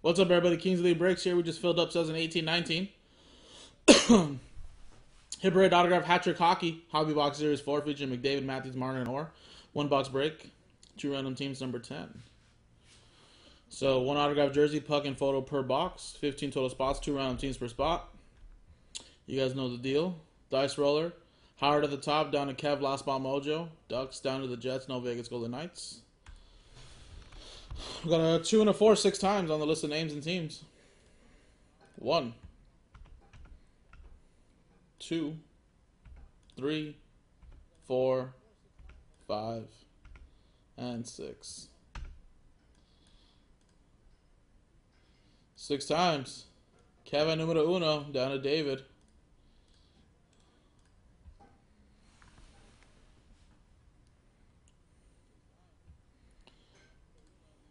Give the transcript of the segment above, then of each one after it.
What's up, everybody? Kingsley Breaks here. We just filled up 2018-19. Hipperhead autograph hat-trick hockey. Hobby box series 4 featuring McDavid, Matthews, Marner, and Orr. One box break. 2 random teams number 10. So 1 autograph jersey, puck, and photo per box. 15 total spots, 2 random teams per spot. You guys know the deal. Dice roller. Howard at the top, down to Kev, Last Ball Mojo. Ducks down to the Jets, no Vegas Golden Knights. We got a 2 and a 4 6 times on the list of names and teams. 1, 2, 3, 4, 5, and 6. 6 times. Kevin numero uno down to David.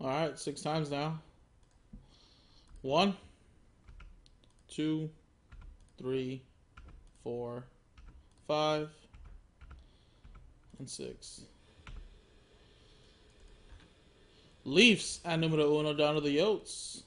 All right, 6 times now. 1, 2, 3, 4, 5, and 6. Leafs at numero uno down to the Yotes.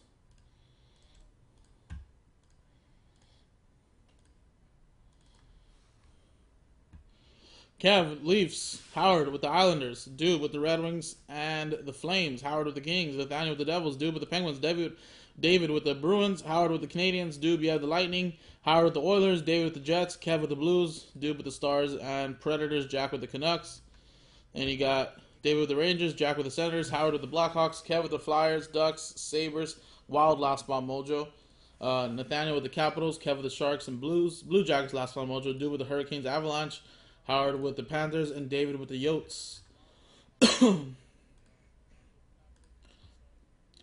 Kev, Leafs. Howard with the Islanders. Dube with the Red Wings and the Flames. Howard with the Kings. Nathaniel with the Devils. Dube with the Penguins. David with the Bruins. Howard with the Canadians. Dube, you have the Lightning. Howard with the Oilers. David with the Jets. Kev with the Blues. Dube with the Stars and Predators. Jack with the Canucks. And you got David with the Rangers. Jack with the Senators. Howard with the Blackhawks. Kev with the Flyers. Ducks. Sabres. Wild, Last Bomb Mojo. Nathaniel with the Capitals. Kev with the Sharks and Blues. Blue Jackets, Last Bomb Mojo. Dube with the Hurricanes. Avalanche. Howard with the Panthers, and David with the Yotes.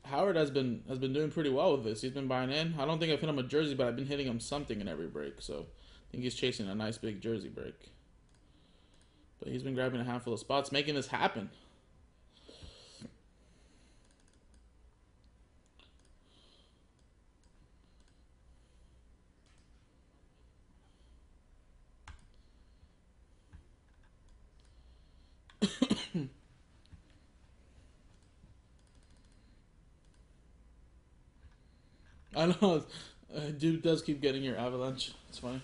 Howard has been doing pretty well with this. He's been buying in. I don't think I've hit him a jersey, but I've been hitting him something in every break. So I think he's chasing a nice big jersey break. But he's been grabbing a handful of spots, making this happen. I know, dude does keep getting your Avalanche. It's funny.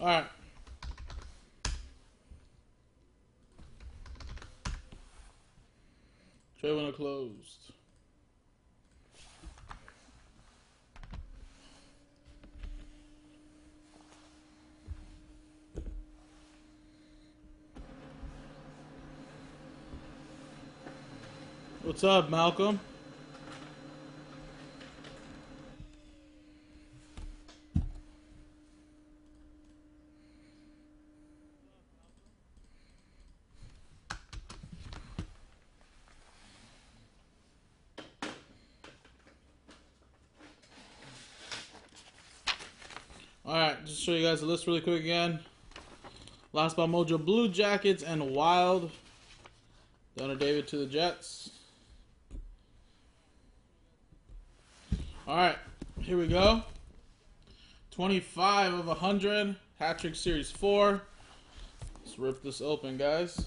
All right. Trade window closed. What's up, Malcolm? Alright, just show you guys the list really quick again. Last Spot Mojo, Blue Jackets and Wild. Donor David to the Jets. Alright, here we go. 25 of 100. Hat-trick Series 4. Let's rip this open, guys.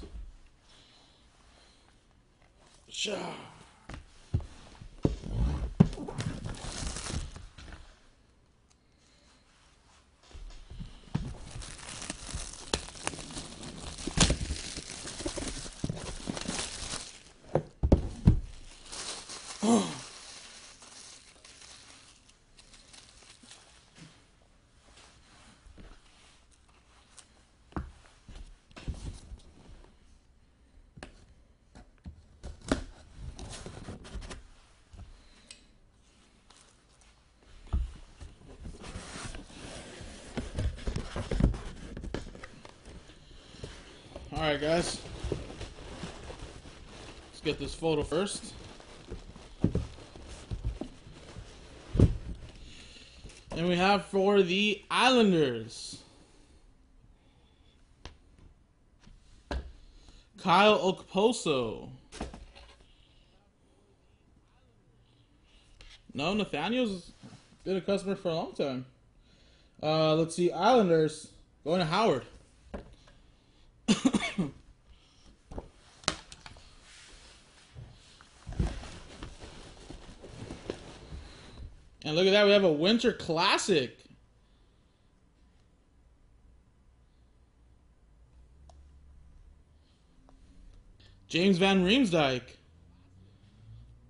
Shah. Alright, guys. Let's get this photo first. And we have for the Islanders, Kyle Okposo. No, Nathaniel's been a customer for a long time. Let's see, Islanders going to Howard. And look at that, we have a Winter Classic. James Van Riemsdyk.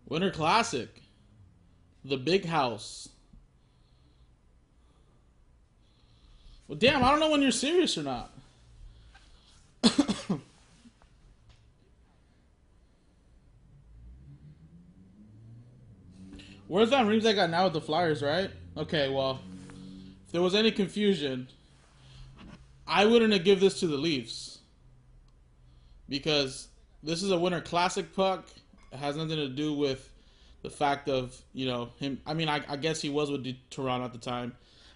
Winter Classic. The Big House. Well, damn, I don't know when you're serious or not. Where's Van Riemsdyk got now with the Flyers, right? Okay, well, if there was any confusion, I wouldn't have given this to the Leafs. Because this is a Winter Classic puck. It has nothing to do with the fact of, you know, him. I mean, I guess he was with Toronto at the time.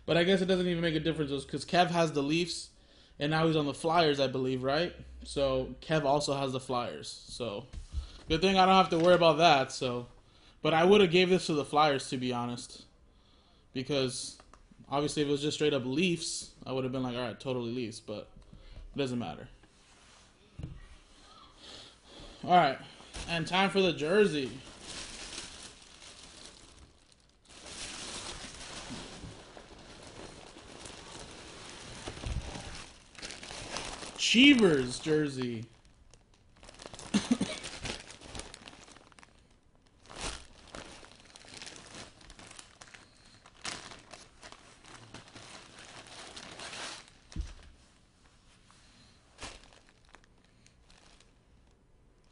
But I guess it doesn't even make a difference because Kev has the Leafs, and now he's on the Flyers, I believe, right? So Kev also has the Flyers. So good thing I don't have to worry about that, so... But I would have gave this to the Flyers, to be honest. Because, obviously, if it was just straight up Leafs, I would have been like, alright, totally Leafs. But it doesn't matter. Alright. And time for the jersey. Cheevers jersey.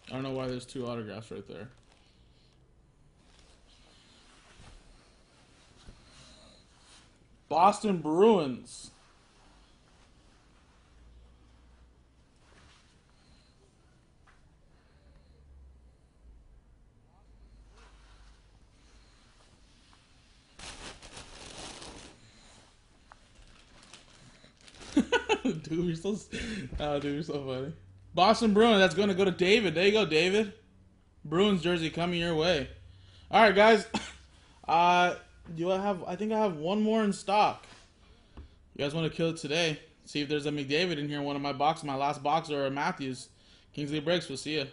I don't know why there's two autographs right there. Boston Bruins. Dude, you're so... Oh, dude, you're so funny. Boston Bruins, that's going to go to David. There you go, David. Bruins jersey coming your way. All right, guys. Do I have... I think I have one more in stock. You guys want to kill it today? See if there's a McDavid in here in one of my boxes. My last box or a Matthews. Kingsley Breaks. We'll see ya.